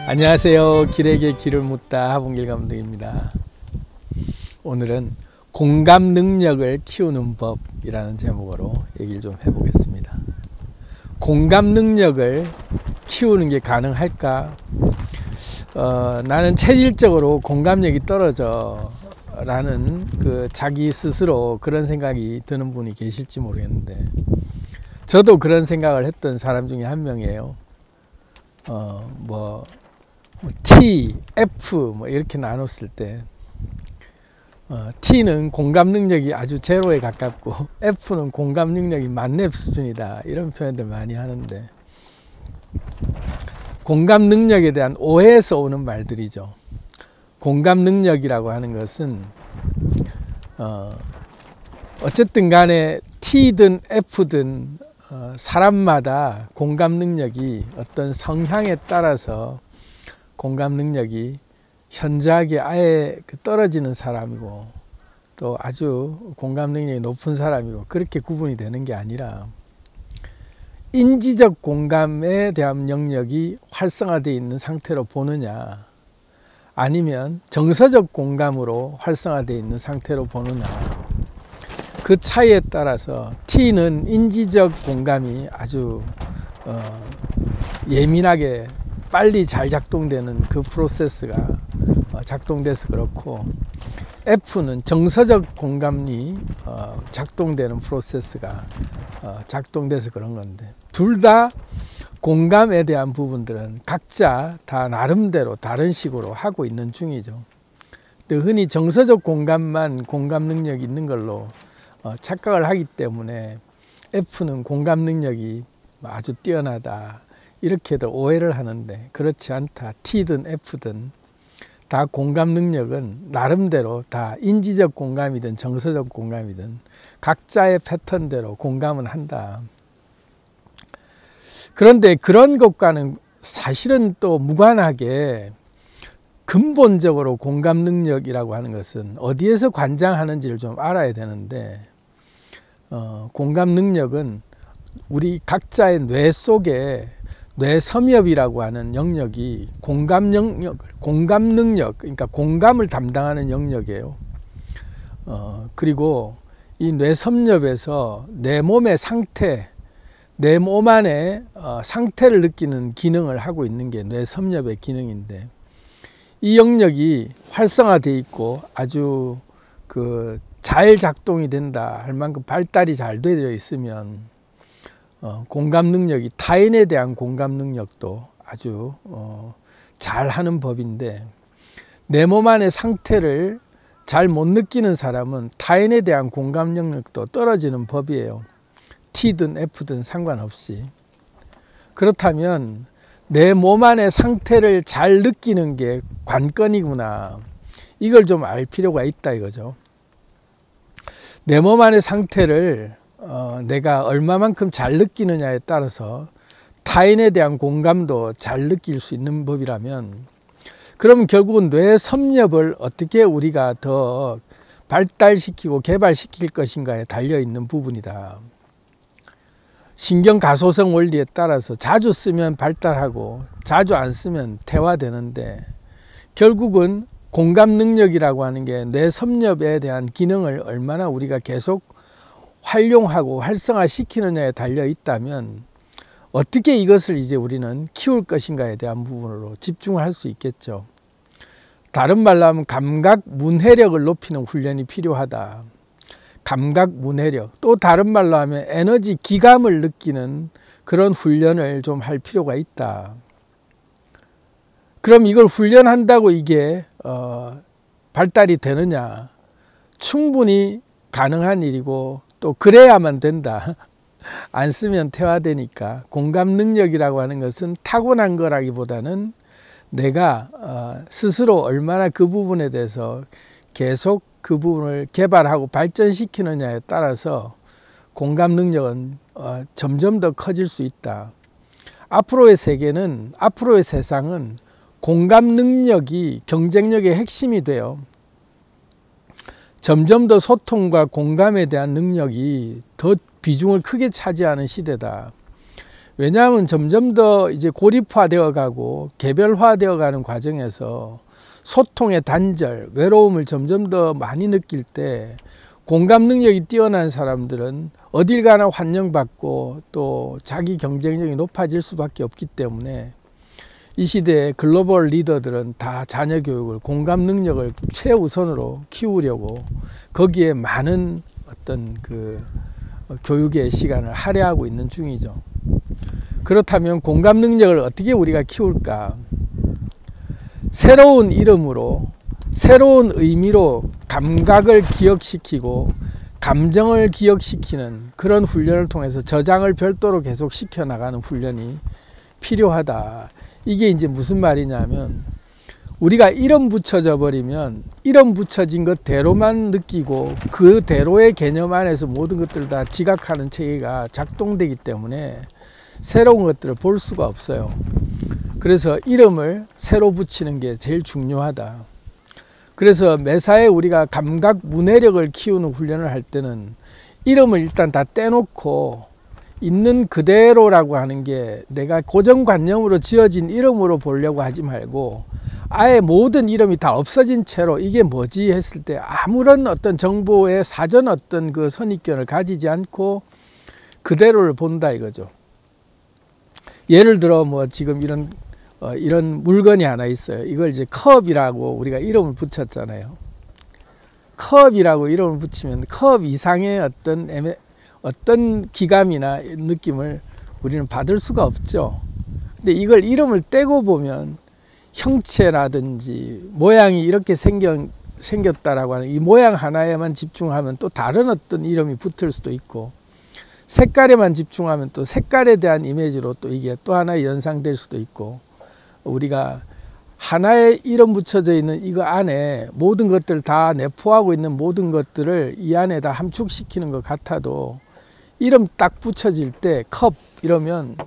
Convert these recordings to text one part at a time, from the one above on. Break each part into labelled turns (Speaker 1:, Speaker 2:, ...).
Speaker 1: 안녕하세요. 길에게 길을 묻다 하봉길 감독입니다. 오늘은 공감 능력을 키우는 법이라는 제목으로 얘기를 좀 해보겠습니다. 공감 능력을 키우는 게 가능할까? 나는 체질적으로 공감력이 떨어져 라는 자기 스스로 그런 생각이 드는 분이 계실지 모르겠는데, 저도 그런 생각을 했던 사람 중에 한 명이에요. T, F 이렇게 나눴을 때 T는 공감 능력이 아주 제로에 가깝고 F는 공감 능력이 만렙 수준이다, 이런 표현들 많이 하는데, 공감 능력에 대한 오해에서 오는 말들이죠. 공감 능력이라고 하는 것은 어쨌든 간에 T든 F든 사람마다 공감 능력이 어떤 성향에 따라서 공감 능력이 현저하게 아예 떨어지는 사람이고, 또 아주 공감 능력이 높은 사람이고, 그렇게 구분이 되는 게 아니라, 인지적 공감에 대한 영역이 활성화되어 있는 상태로 보느냐, 아니면 정서적 공감으로 활성화되어 있는 상태로 보느냐, 그 차이에 따라서 T는 인지적 공감이 아주 예민하게 빨리 잘 작동되는 그 프로세스가 작동돼서 그렇고, F는 정서적 공감이 작동되는 프로세스가 작동돼서 그런 건데, 둘 다 공감에 대한 부분들은 각자 다 나름대로 다른 식으로 하고 있는 중이죠. 흔히 정서적 공감만 공감 능력이 있는 걸로 착각을 하기 때문에 F는 공감 능력이 아주 뛰어나다, 이렇게도 오해를 하는데, 그렇지 않다. T든 F든 다 공감 능력은 나름대로 다 인지적 공감이든 정서적 공감이든 각자의 패턴대로 공감은 한다. 그런데 그런 것과는 사실은 또 무관하게 근본적으로 공감 능력이라고 하는 것은 어디에서 관장하는지를 좀 알아야 되는데, 공감 능력은 우리 각자의 뇌 속에 뇌섬엽이라고 하는 영역이 공감 능력, 그러니까 공감을 담당하는 영역이에요. 그리고 이 뇌섬엽에서 내 몸의 상태, 내 몸 안에 상태를 느끼는 기능을 하고 있는 게 뇌섬엽의 기능인데, 이 영역이 활성화되어 있고 아주 잘 작동이 된다 할 만큼 발달이 잘 되어 있으면 공감 능력이, 타인에 대한 공감 능력도 아주 잘 하는 법인데, 내 몸 안의 상태를 잘 못 느끼는 사람은 타인에 대한 공감 능력도 떨어지는 법이에요. T든 F든 상관없이. 그렇다면 내 몸 안의 상태를 잘 느끼는 게 관건이구나, 이걸 좀 알 필요가 있다 이거죠. 내 몸 안의 상태를 내가 얼마만큼 잘 느끼느냐에 따라서 타인에 대한 공감도 잘 느낄 수 있는 법이라면, 그럼 결국은 뇌 섭렵을 어떻게 우리가 더 발달시키고 개발시킬 것인가에 달려있는 부분이다. 신경가소성 원리에 따라서 자주 쓰면 발달하고 자주 안 쓰면 퇴화되는데, 결국은 공감 능력이라고 하는 게 뇌 섭렵에 대한 기능을 얼마나 우리가 계속 활용하고 활성화시키느냐에 달려 있다면, 어떻게 이것을 이제 우리는 키울 것인가에 대한 부분으로 집중을 할 수 있겠죠. 다른 말로 하면 감각 문해력을 높이는 훈련이 필요하다. 감각 문해력, 또 다른 말로 하면 에너지 기감을 느끼는 그런 훈련을 좀 할 필요가 있다. 그럼 이걸 훈련한다고 이게 발달이 되느냐? 충분히 가능한 일이고, 또 그래야만 된다. 안 쓰면 퇴화되니까. 공감 능력이라고 하는 것은 타고난 거라기보다는 내가 스스로 얼마나 그 부분에 대해서 계속 그 부분을 개발하고 발전시키느냐에 따라서 공감 능력은 점점 더 커질 수 있다. 앞으로의 세계는, 앞으로의 세상은 공감 능력이 경쟁력의 핵심이 돼요. 점점 더 소통과 공감에 대한 능력이 더 비중을 크게 차지하는 시대다. 왜냐하면 점점 더 이제 고립화되어 가고 개별화되어 가는 과정에서 소통의 단절, 외로움을 점점 더 많이 느낄 때 공감 능력이 뛰어난 사람들은 어딜 가나 환영받고 또 자기 경쟁력이 높아질 수밖에 없기 때문에 이 시대의 글로벌 리더들은 다 자녀 교육을 공감 능력을 최우선으로 키우려고 거기에 많은 어떤 그 교육의 시간을 할애하고 있는 중이죠. 그렇다면 공감 능력을 어떻게 우리가 키울까? 새로운 이름으로 새로운 의미로 감각을 기억시키고 감정을 기억시키는 그런 훈련을 통해서 저장을 별도로 계속 시켜나가는 훈련이 필요하다. 이게 이제 무슨 말이냐면 우리가 이름 붙여져 버리면 이름 붙여진 것대로만 느끼고 그대로의 개념 안에서 모든 것들을 다 지각하는 체계가 작동되기 때문에 새로운 것들을 볼 수가 없어요. 그래서 이름을 새로 붙이는 게 제일 중요하다. 그래서 매사에 우리가 감각 문해력을 키우는 훈련을 할 때는 이름을 일단 다 떼놓고 있는 그대로라고 하는 게 내가 고정관념으로 지어진 이름으로 보려고 하지 말고 아예 모든 이름이 다 없어진 채로 이게 뭐지 했을 때 아무런 어떤 정보의 사전 어떤 그 선입견을 가지지 않고 그대로를 본다 이거죠. 예를 들어 뭐 지금 이런 물건이 하나 있어요. 이걸 이제 컵이라고 우리가 이름을 붙였잖아요. 컵이라고 이름을 붙이면 컵 이상의 어떤 기감이나 느낌을 우리는 받을 수가 없죠. 근데 이걸 이름을 떼고 보면 형체라든지 모양이 이렇게 생겼다라고 하는 이 모양 하나에만 집중하면 또 다른 어떤 이름이 붙을 수도 있고 색깔에만 집중하면 또 색깔에 대한 이미지로 또 이게 또 하나 연상될 수도 있고 우리가 하나의 이름 붙여져 있는 이거 안에 모든 것들을 다 내포하고 있는 모든 것들을 이 안에 다 함축시키는 것 같아도 이름 딱 붙여질 때 컵 이러면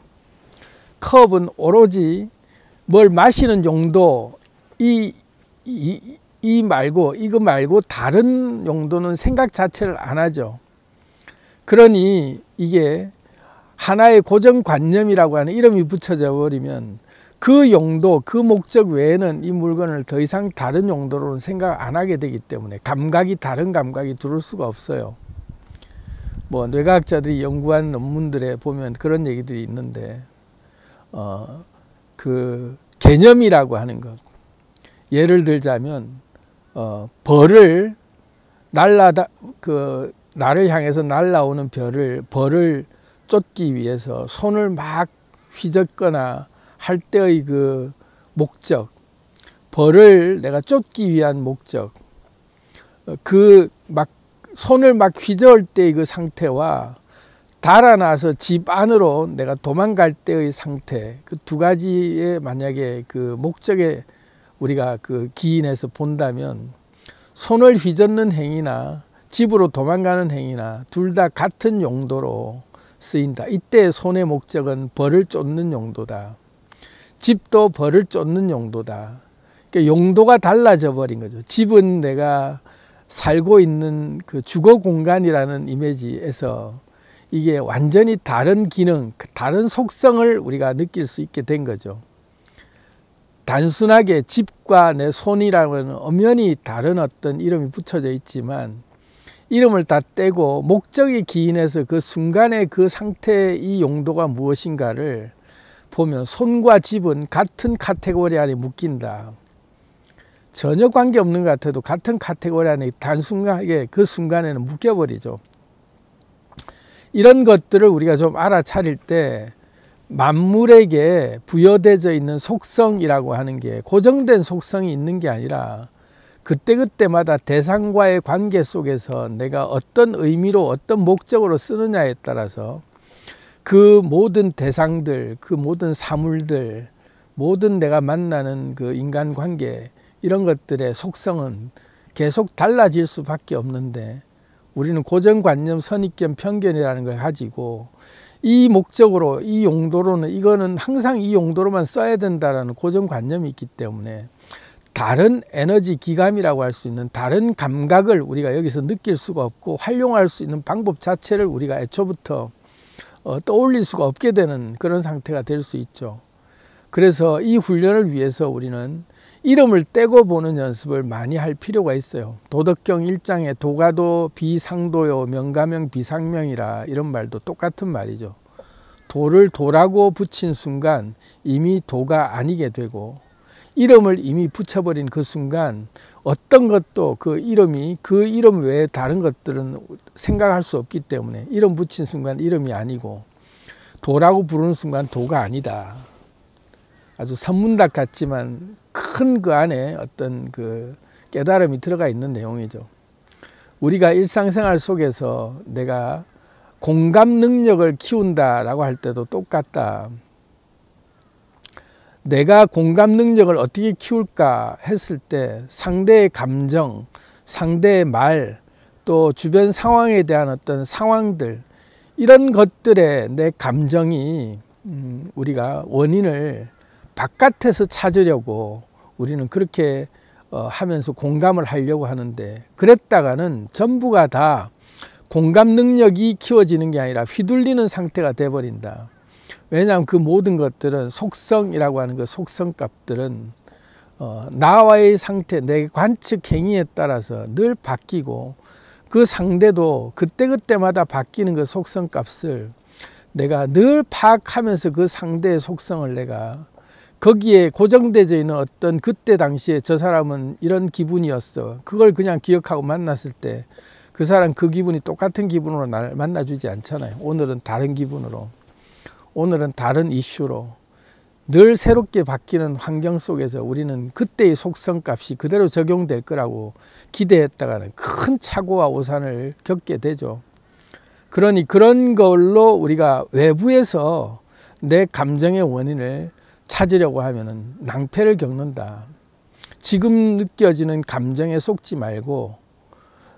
Speaker 1: 컵은 오로지 뭘 마시는 용도 이거 말고 다른 용도는 생각 자체를 안 하죠. 그러니 이게 하나의 고정관념이라고 하는 이름이 붙여져 버리면 그 용도, 그 목적 외에는 이 물건을 더 이상 다른 용도로는 생각 안 하게 되기 때문에 다른 감각이 들어올 수가 없어요. 뭐 뇌과학자들이 연구한 논문들에 보면 그런 얘기들이 있는데 그 개념이라고 하는 것 예를 들자면 벌을 나를 향해서 날아오는 벌을 쫓기 위해서 손을 막 휘젓거나 할 때의 그 목적, 벌을 내가 쫓기 위한 목적, 손을 막 휘저을 때의 그 상태와 달아나서 집 안으로 내가 도망갈 때의 상태, 그 두 가지의 만약에 그 목적에 우리가 그 기인해서 본다면 손을 휘젓는 행위나 집으로 도망가는 행위나 둘 다 같은 용도로 쓰인다. 이때 손의 목적은 벌을 쫓는 용도다. 집도 벌을 쫓는 용도다. 그러니까 용도가 달라져 버린 거죠. 집은 내가 살고 있는 그 주거 공간이라는 이미지에서 이게 완전히 다른 기능, 다른 속성을 우리가 느낄 수 있게 된 거죠. 단순하게 집과 내 손이라는 엄연히 다른 어떤 이름이 붙여져 있지만 이름을 다 떼고 목적이 기인해서 그 순간의 그 상태의 이 용도가 무엇인가를 보면 손과 집은 같은 카테고리 안에 묶인다. 전혀 관계없는 것 같아도 같은 카테고리 안에 단순하게 그 순간에는 묶여버리죠. 이런 것들을 우리가 좀 알아차릴 때 만물에게 부여되어 있는 속성이라고 하는 게 고정된 속성이 있는 게 아니라 그때그때마다 대상과의 관계 속에서 내가 어떤 의미로 어떤 목적으로 쓰느냐에 따라서 그 모든 대상들, 그 모든 사물들, 모든 내가 만나는 그 인간관계 이런 것들의 속성은 계속 달라질 수밖에 없는데 우리는 고정관념, 선입견, 편견이라는 걸 가지고 이 목적으로, 이 용도로는 이거는 항상 이 용도로만 써야 된다라는 고정관념이 있기 때문에 다른 에너지 기감이라고 할 수 있는 다른 감각을 우리가 여기서 느낄 수가 없고 활용할 수 있는 방법 자체를 우리가 애초부터 떠올릴 수가 없게 되는 그런 상태가 될 수 있죠. 그래서 이 훈련을 위해서 우리는 이름을 떼고 보는 연습을 많이 할 필요가 있어요. 도덕경 1장에 도가도 비상도요 명가명 비상명이라 이런 말도 똑같은 말이죠. 도를 도라고 붙인 순간 이미 도가 아니게 되고, 이름을 이미 붙여버린 그 순간 어떤 것도 그 이름 외에 다른 것들은 생각할 수 없기 때문에 이름 붙인 순간 이름이 아니고, 도라고 부르는 순간 도가 아니다. 아주 선문답 같지만 큰 그 안에 어떤 그 깨달음이 들어가 있는 내용이죠. 우리가 일상생활 속에서 내가 공감 능력을 키운다라고 할 때도 똑같다. 내가 공감 능력을 어떻게 키울까 했을 때 상대의 감정, 상대의 말, 또 주변 상황에 대한 어떤 상황들, 이런 것들에 내 감정이 우리가 원인을 바깥에서 찾으려고 우리는 그렇게 하면서 공감을 하려고 하는데, 그랬다가는 전부가 다 공감 능력이 키워지는 게 아니라 휘둘리는 상태가 돼버린다. 왜냐하면 그 모든 것들은 속성이라고 하는 그 속성값들은 나와의 상태, 내 관측 행위에 따라서 늘 바뀌고, 그 상대도 그때그때마다 바뀌는 그 속성값을 내가 늘 파악하면서 그 상대의 속성을 내가 거기에 고정되어 있는 어떤 그때 당시에 저 사람은 이런 기분이었어, 그걸 그냥 기억하고 만났을 때 그 사람 그 기분이 똑같은 기분으로 날 만나주지 않잖아요. 오늘은 다른 기분으로, 오늘은 다른 이슈로 늘 새롭게 바뀌는 환경 속에서 우리는 그때의 속성값이 그대로 적용될 거라고 기대했다가는 큰 착오와 오산을 겪게 되죠. 그러니 그런 걸로 우리가 외부에서 내 감정의 원인을 찾으려고 하면은 낭패를 겪는다. 지금 느껴지는 감정에 속지 말고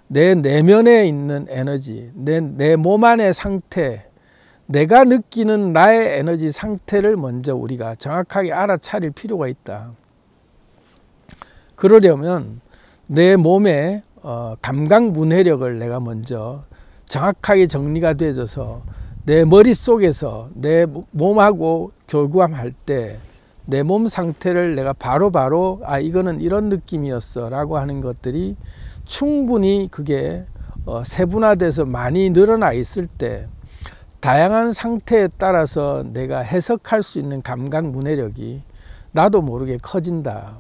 Speaker 1: 내 내면에 있는 에너지, 내 몸 안의 상태, 내가 느끼는 나의 에너지 상태를 먼저 우리가 정확하게 알아차릴 필요가 있다. 그러려면 내 몸의 감각 문해력을 내가 먼저 정확하게 정리가 되어져서 내 머릿속에서 내 몸하고 교감할 때 내 몸 상태를 내가 바로바로 아 이거는 이런 느낌이었어 라고 하는 것들이 충분히 그게 세분화돼서 많이 늘어나 있을 때 다양한 상태에 따라서 내가 해석할 수 있는 감각 문해력이 나도 모르게 커진다.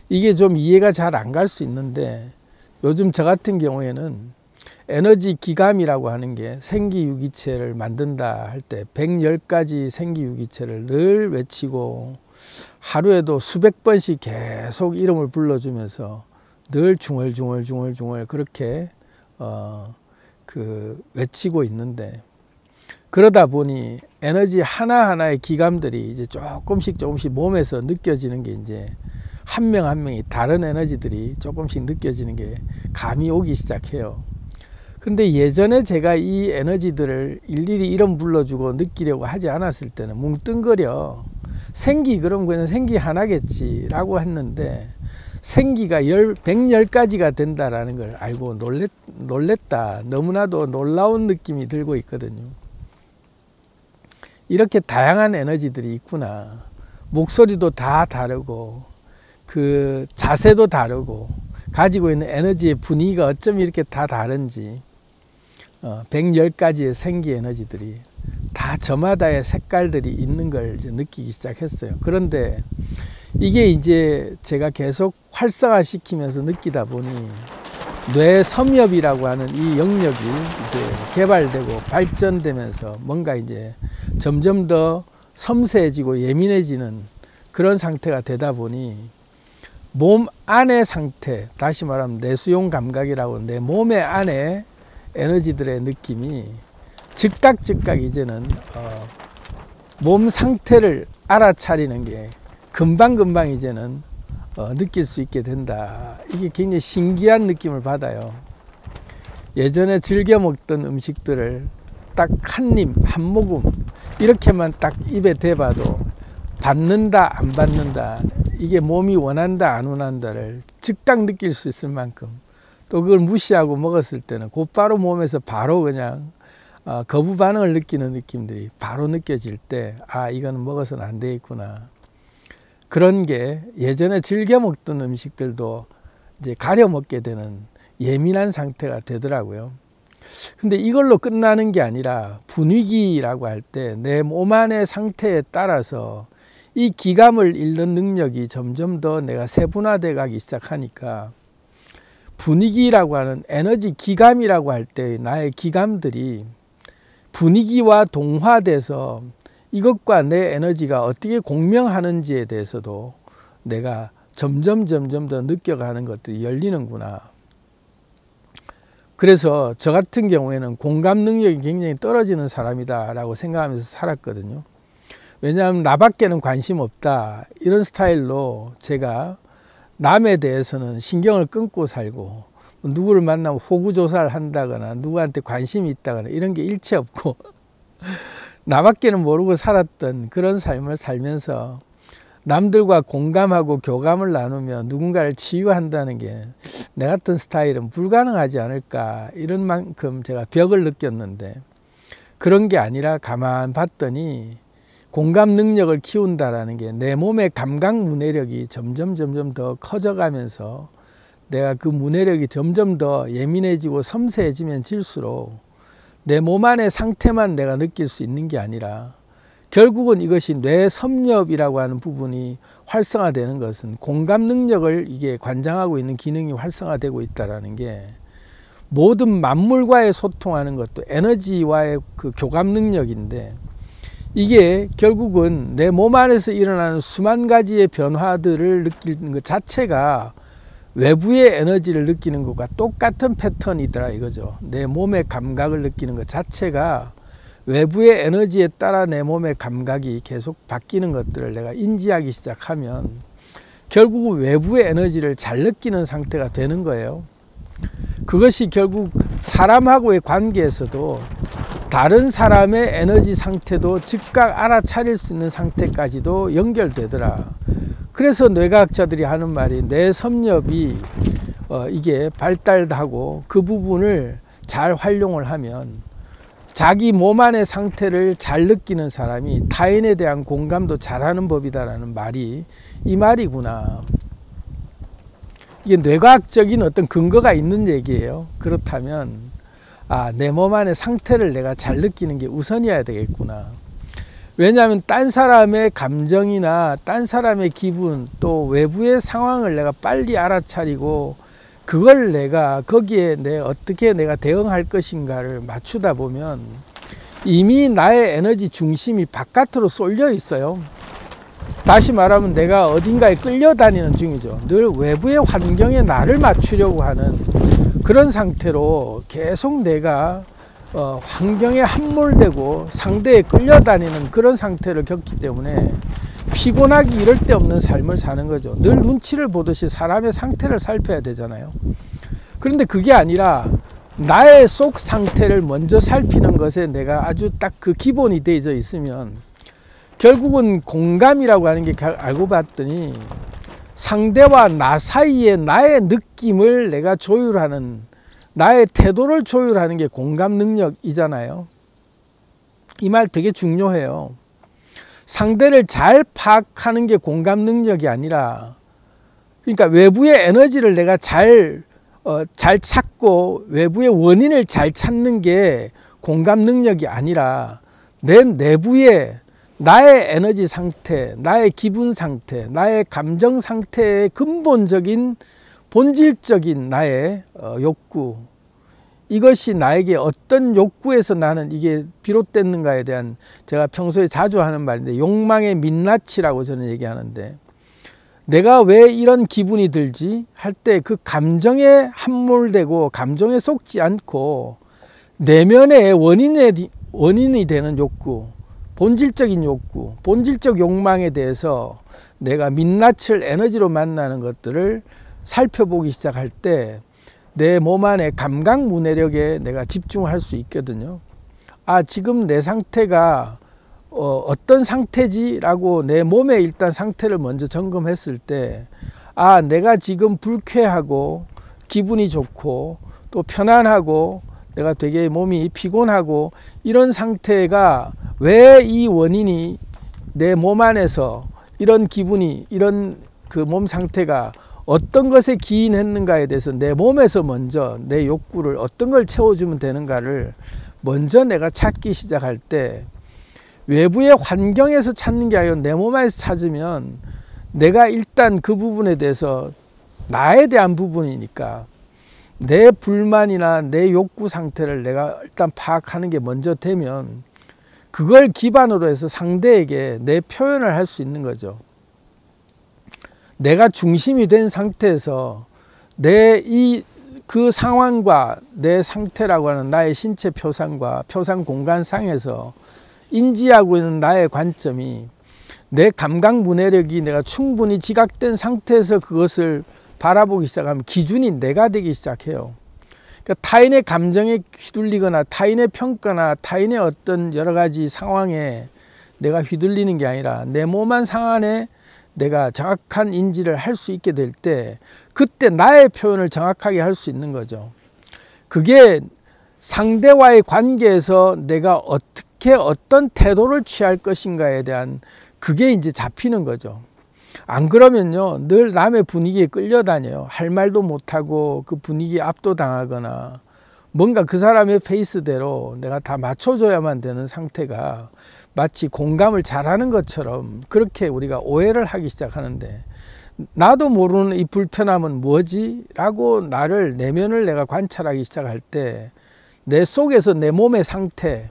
Speaker 1: 이게 좀 이해가 잘 안 갈 수 있는데, 요즘 저 같은 경우에는 에너지 기감이라고 하는 게 생기유기체를 만든다 할 때 110가지 생기유기체를 늘 외치고 하루에도 수백 번씩 계속 이름을 불러주면서 늘 중얼중얼 그렇게 외치고 있는데, 그러다 보니 에너지 하나하나의 기감들이 이제 조금씩 몸에서 느껴지는 게 이제 한 명 한 명이 다른 에너지들이 조금씩 느껴지는 게 감이 오기 시작해요. 근데 예전에 제가 이 에너지들을 일일이 이름 불러주고 느끼려고 하지 않았을 때는 뭉뚱거려 생기 그럼 그냥 생기 하나겠지 라고 했는데, 생기가 110가지가 된다라는 걸 알고 놀랬다. 너무나도 놀라운 느낌이 들고 있거든요. 이렇게 다양한 에너지들이 있구나. 목소리도 다 다르고 그 자세도 다르고 가지고 있는 에너지의 분위기가 어쩜 이렇게 다 다른지, 110가지의 생기 에너지들이 다 저마다의 색깔들이 있는 걸 이제 느끼기 시작했어요. 그런데 이게 이제 제가 계속 활성화시키면서 느끼다 보니 뇌 섬엽이라고 하는 이 영역이 이제 개발되고 발전되면서 뭔가 이제 점점 더 섬세해지고 예민해지는 그런 상태가 되다 보니 몸 안의 상태, 다시 말하면 내수용 감각이라고 내 몸의 안에 에너지들의 느낌이 즉각 이제는 몸 상태를 알아차리는 게 금방 이제는 느낄 수 있게 된다. 이게 굉장히 신기한 느낌을 받아요. 예전에 즐겨 먹던 음식들을 딱 한 입, 한 모금 이렇게만 딱 입에 대봐도 받는다, 안 받는다, 이게 몸이 원한다, 안 원한다를 즉각 느낄 수 있을 만큼, 또 그걸 무시하고 먹었을 때는 곧바로 몸에서 바로 그냥 거부 반응을 느끼는 느낌들이 바로 느껴질 때, 아, 이거는 먹어서는 안 되겠구나. 그런 게 예전에 즐겨 먹던 음식들도 이제 가려 먹게 되는 예민한 상태가 되더라고요. 근데 이걸로 끝나는 게 아니라 분위기라고 할 때 내 몸 안의 상태에 따라서 이 기감을 읽는 능력이 점점 더 내가 세분화돼 가기 시작하니까 분위기라고 하는 에너지 기감이라고 할 때 나의 기감들이 분위기와 동화돼서 이것과 내 에너지가 어떻게 공명하는지에 대해서도 내가 점점 더 느껴가는 것들이 열리는구나. 그래서 저 같은 경우에는 공감 능력이 굉장히 떨어지는 사람이다 라고 생각하면서 살았거든요. 왜냐하면 나밖에는 관심 없다 이런 스타일로 제가 남에 대해서는 신경을 끊고 살고, 누구를 만나면 호구조사를 한다거나 누구한테 관심이 있다거나 이런 게 일체 없고 나밖에는 모르고 살았던 그런 삶을 살면서 남들과 공감하고 교감을 나누며 누군가를 치유한다는 게 내 같은 스타일은 불가능하지 않을까, 이런 만큼 제가 벽을 느꼈는데, 그런 게 아니라 가만 봤더니 공감 능력을 키운다라는 게 내 몸의 감각 문해력이 점점 더 커져가면서 내가 그 문해력이 점점 더 예민해지고 섬세해지면 질수록 내 몸 안의 상태만 내가 느낄 수 있는 게 아니라 결국은 이것이 뇌 섭렵이라고 하는 부분이 활성화되는 것은 공감 능력을 이게 관장하고 있는 기능이 활성화되고 있다는 게, 모든 만물과의 소통하는 것도 에너지와의 그 교감 능력인데, 이게 결국은 내 몸 안에서 일어나는 수만 가지의 변화들을 느끼는 것 자체가 외부의 에너지를 느끼는 것과 똑같은 패턴이더라 이거죠. 내 몸의 감각을 느끼는 것 자체가 외부의 에너지에 따라 내 몸의 감각이 계속 바뀌는 것들을 내가 인지하기 시작하면 결국 외부의 에너지를 잘 느끼는 상태가 되는 거예요. 그것이 결국 사람하고의 관계에서도 다른 사람의 에너지 상태도 즉각 알아차릴 수 있는 상태까지도 연결되더라. 그래서 뇌과학자들이 하는 말이 뇌 섭렵이 이게 발달하고 그 부분을 잘 활용을 하면 자기 몸 안의 상태를 잘 느끼는 사람이 타인에 대한 공감도 잘하는 법이다라는 말이 이 말이구나. 이게 뇌과학적인 어떤 근거가 있는 얘기예요. 그렇다면 내 몸 안의 상태를 내가 잘 느끼는 게 우선이어야 되겠구나. 왜냐하면 딴 사람의 감정이나 딴 사람의 기분, 또 외부의 상황을 내가 빨리 알아차리고 그걸 내가 거기에 어떻게 내가 대응할 것인가를 맞추다 보면 이미 나의 에너지 중심이 바깥으로 쏠려 있어요. 다시 말하면 내가 어딘가에 끌려다니는 중이죠. 늘 외부의 환경에 나를 맞추려고 하는 그런 상태로 계속 내가 환경에 함몰되고 상대에 끌려다니는 그런 상태를 겪기 때문에 피곤하기 이럴 데 없는 삶을 사는 거죠. 늘 눈치를 보듯이 사람의 상태를 살펴야 되잖아요. 그런데 그게 아니라 나의 속 상태를 먼저 살피는 것에 내가 아주 딱 그 기본이 되어 있으면 결국은 공감이라고 하는 게 알고 봤더니 상대와 나 사이에 나의 느낌을 내가 조율하는, 나의 태도를 조율하는 게 공감 능력이잖아요. 이 말 되게 중요해요. 상대를 잘 파악하는 게 공감 능력이 아니라, 그러니까 외부의 에너지를 내가 잘 찾고 외부의 원인을 잘 찾는 게 공감 능력이 아니라 내 내부의 나의 에너지 상태, 나의 기분 상태, 나의 감정 상태의 근본적인 본질적인 나의 욕구, 이것이 나에게 어떤 욕구에서 나는 이게 비롯됐는가에 대한, 제가 평소에 자주 하는 말인데 욕망의 민낯이라고 저는 얘기하는데, 내가 왜 이런 기분이 들지 할 때 그 감정에 함몰되고 감정에 속지 않고 내면의 원인이 되는 욕구, 본질적인 욕구, 본질적 욕망에 대해서 내가 민낯을 에너지로 만나는 것들을 살펴보기 시작할 때 내 몸 안의 감각 문해력에 내가 집중할 수 있거든요. 지금 내 상태가 어떤 상태지? 라고 내 몸의 일단 상태를 먼저 점검했을 때, 내가 지금 불쾌하고 기분이 좋고 또 편안하고 내가 되게 몸이 피곤하고 이런 상태가 왜 이 원인이 내 몸 안에서 이런 기분이 이런 그 몸 상태가 어떤 것에 기인했는가에 대해서 내 몸에서 먼저 내 욕구를 어떤 걸 채워주면 되는가를 먼저 내가 찾기 시작할 때 외부의 환경에서 찾는 게 아니라 내 몸 안에서 찾으면 내가 일단 그 부분에 대해서 나에 대한 부분이니까 내 불만이나 내 욕구 상태를 내가 일단 파악하는 게 먼저 되면 그걸 기반으로 해서 상대에게 내 표현을 할 수 있는 거죠. 내가 중심이 된 상태에서 그 상황과 내 상태라고 하는 나의 신체 표상과 표상 공간상에서 인지하고 있는 나의 관점이 내 감각 문해력이 내가 충분히 지각된 상태에서 그것을 바라보기 시작하면 기준이 내가 되기 시작해요. 그러니까 타인의 감정에 휘둘리거나 타인의 평가나 타인의 어떤 여러 가지 상황에 내가 휘둘리는 게 아니라 내 몸 안 상황에 내가 정확한 인지를 할 수 있게 될 때 그때 나의 표현을 정확하게 할 수 있는 거죠. 그게 상대와의 관계에서 내가 어떻게 어떤 태도를 취할 것인가에 대한 그게 이제 잡히는 거죠. 안 그러면요 늘 남의 분위기에 끌려다녀요. 할 말도 못하고 그 분위기에 압도당하거나 뭔가 그 사람의 페이스대로 내가 다 맞춰줘야만 되는 상태가 마치 공감을 잘하는 것처럼 그렇게 우리가 오해를 하기 시작하는데 나도 모르는 이 불편함은 뭐지? 라고 나를 내면을 내가 관찰하기 시작할 때 내 속에서 내 몸의 상태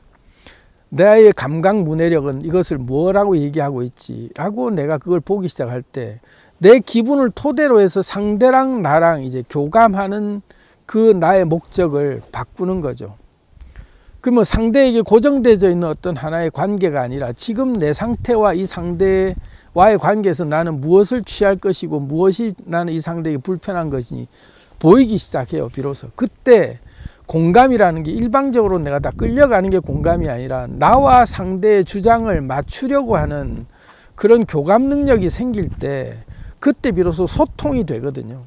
Speaker 1: 나의 감각 문해력은 이것을 뭐라고 얘기하고 있지? 라고 내가 그걸 보기 시작할 때 내 기분을 토대로 해서 상대랑 나랑 이제 교감하는 그 나의 목적을 바꾸는 거죠. 그러면 상대에게 고정되어 있는 어떤 하나의 관계가 아니라 지금 내 상태와 이 상대와의 관계에서 나는 무엇을 취할 것이고 무엇이 나는 이 상대에게 불편한 것이 보이기 시작해요. 비로소. 그때 공감이라는 게 일방적으로 내가 다 끌려가는 게 공감이 아니라 나와 상대의 주장을 맞추려고 하는 그런 교감 능력이 생길 때 그때 비로소 소통이 되거든요.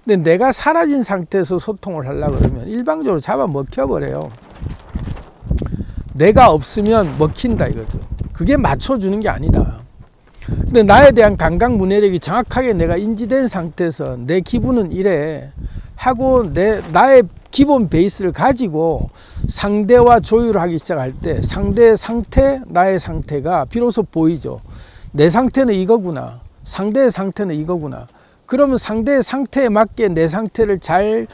Speaker 1: 근데 내가 사라진 상태에서 소통을 하려고 그러면 일방적으로 잡아 먹혀버려요. 내가 없으면 먹힌다 이거죠. 그게 맞춰주는 게 아니다. 근데 나에 대한 감각 문해력이 정확하게 내가 인지된 상태에서 내 기분은 이래 하고 나의 기본 베이스를 가지고 상대와 조율을 하기 시작할 때 상대의 상태, 나의 상태가 비로소 보이죠. 내 상태는 이거구나. 상대의 상태는 이거구나. 그러면 상대의 상태에 맞게 내 상태를 잘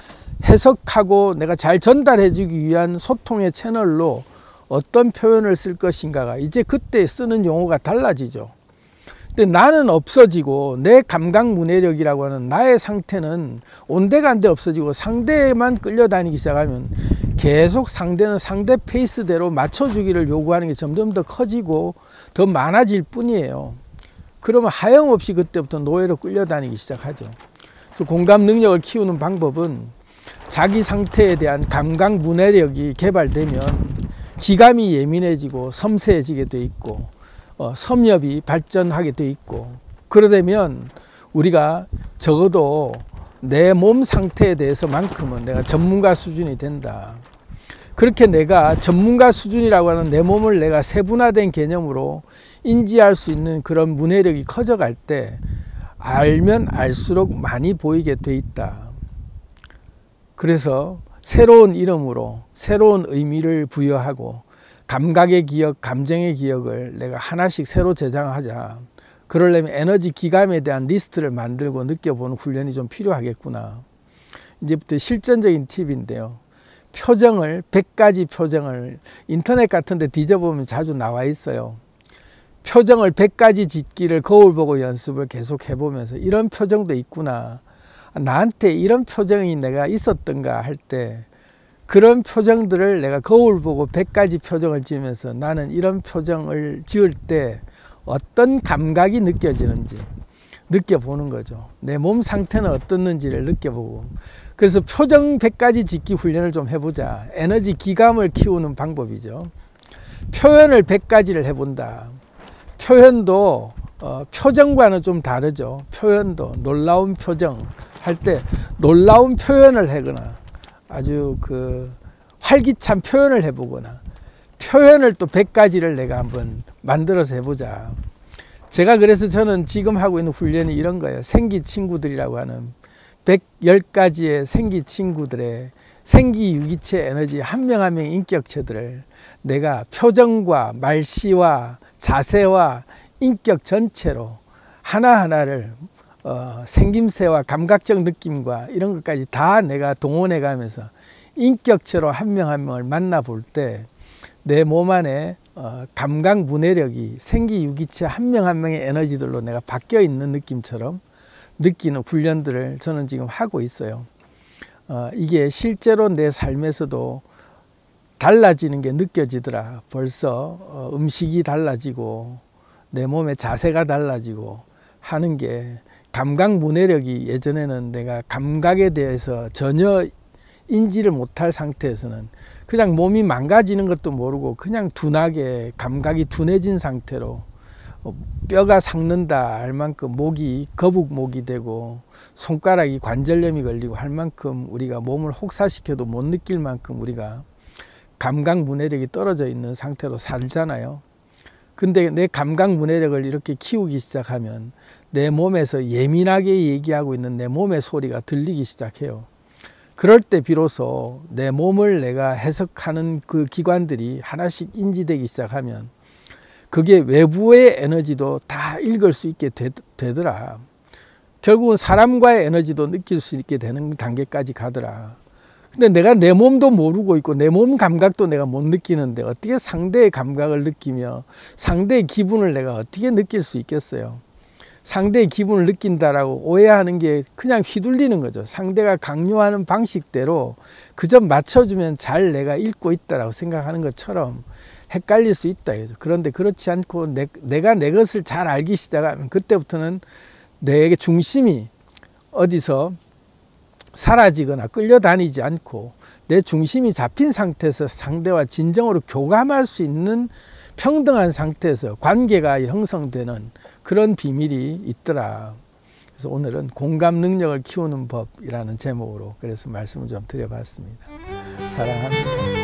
Speaker 1: 해석하고 내가 잘 전달해 주기 위한 소통의 채널로 어떤 표현을 쓸 것인가가 이제 그때 쓰는 용어가 달라지죠. 근데 나는 없어지고 내 감각 문해력이라고 하는 나의 상태는 온데간데 없어지고 상대에만 끌려다니기 시작하면 계속 상대는 상대 페이스대로 맞춰주기를 요구하는 게 점점 더 커지고 더 많아질 뿐이에요. 그러면 하염없이 그때부터 노예로 끌려다니기 시작하죠. 그래서 공감 능력을 키우는 방법은 자기 상태에 대한 감각 문해력이 개발되면 기감이 예민해지고 섬세해지게 돼 있고 섭렵이 발전하게 돼 있고 그러려면 우리가 적어도 내 몸 상태에 대해서만큼은 내가 전문가 수준이 된다. 그렇게 내가 전문가 수준이라고 하는 내 몸을 내가 세분화된 개념으로 인지할 수 있는 그런 문해력이 커져갈 때 알면 알수록 많이 보이게 돼 있다. 그래서 새로운 이름으로 새로운 의미를 부여하고 감각의 기억, 감정의 기억을 내가 하나씩 새로 저장하자. 그러려면 에너지 기감에 대한 리스트를 만들고 느껴보는 훈련이 좀 필요하겠구나. 이제부터 실전적인 팁인데요. 표정을 100가지 표정을 인터넷 같은 데 뒤져보면 자주 나와 있어요. 표정을 100가지 짓기를 거울 보고 연습을 계속 해보면서 이런 표정도 있구나. 나한테 이런 표정이 내가 있었던가 할 때 그런 표정들을 내가 거울 보고 100가지 표정을 지으면서 나는 이런 표정을 지을 때 어떤 감각이 느껴지는지 느껴보는 거죠. 내 몸 상태는 어떻는지를 느껴보고 그래서 표정 100가지 짓기 훈련을 좀 해보자. 에너지 기감을 키우는 방법이죠. 표현을 100가지를 해본다. 표현도 표정과는 좀 다르죠. 표현도 놀라운 표정 할 때 놀라운 표현을 하거나 아주 그 활기찬 표현을 해보거나 표현을 또 100가지를 내가 한번 만들어서 해보자. 제가 그래서 저는 지금 하고 있는 훈련이 이런 거예요. 생기 친구들이라고 하는 110가지의 생기 친구들의 생기 유기체 에너지 한 명 한 명 인격체들을 내가 표정과 말씨와 자세와 인격 전체로 하나하나를 생김새와 감각적 느낌과 이런 것까지 다 내가 동원해 가면서 인격체로 한 명 한 명을 만나 볼 때 내 몸 안에 감각 문해력이 생기 유기체 한 명 한 명의 에너지들로 내가 바뀌어 있는 느낌처럼 느끼는 훈련들을 저는 지금 하고 있어요. 이게 실제로 내 삶에서도 달라지는 게 느껴지더라. 벌써 음식이 달라지고 내 몸의 자세가 달라지고 하는 게 감각 문해력이 예전에는 내가 감각에 대해서 전혀 인지를 못할 상태에서는 그냥 몸이 망가지는 것도 모르고 그냥 둔하게 감각이 둔해진 상태로 뼈가 삭는다 할 만큼 목이 거북목이 되고 손가락이 관절염이 걸리고 할 만큼 우리가 몸을 혹사시켜도 못 느낄 만큼 우리가 감각 문해력이 떨어져 있는 상태로 살잖아요. 근데 내 감각 문해력을 이렇게 키우기 시작하면 내 몸에서 예민하게 얘기하고 있는 내 몸의 소리가 들리기 시작해요. 그럴 때 비로소 내 몸을 내가 해석하는 그 기관들이 하나씩 인지되기 시작하면 그게 외부의 에너지도 다 읽을 수 있게 되더라. 결국은 사람과의 에너지도 느낄 수 있게 되는 단계까지 가더라. 근데 내가 내 몸도 모르고 있고 내 몸 감각도 내가 못 느끼는데 어떻게 상대의 감각을 느끼며 상대의 기분을 내가 어떻게 느낄 수 있겠어요. 상대의 기분을 느낀다라고 오해하는 게 그냥 휘둘리는 거죠. 상대가 강요하는 방식대로 그저 맞춰주면 잘 내가 읽고 있다라고 생각하는 것처럼 헷갈릴 수 있다. 그런데 그렇지 않고 내가 내 것을 잘 알기 시작하면 그때부터는 내 중심이 어디서 사라지거나 끌려다니지 않고 내 중심이 잡힌 상태에서 상대와 진정으로 교감할 수 있는 평등한 상태에서 관계가 형성되는 그런 비밀이 있더라. 그래서 오늘은 공감 능력을 키우는 법이라는 제목으로 그래서 말씀을 좀 드려봤습니다. 사랑합니다.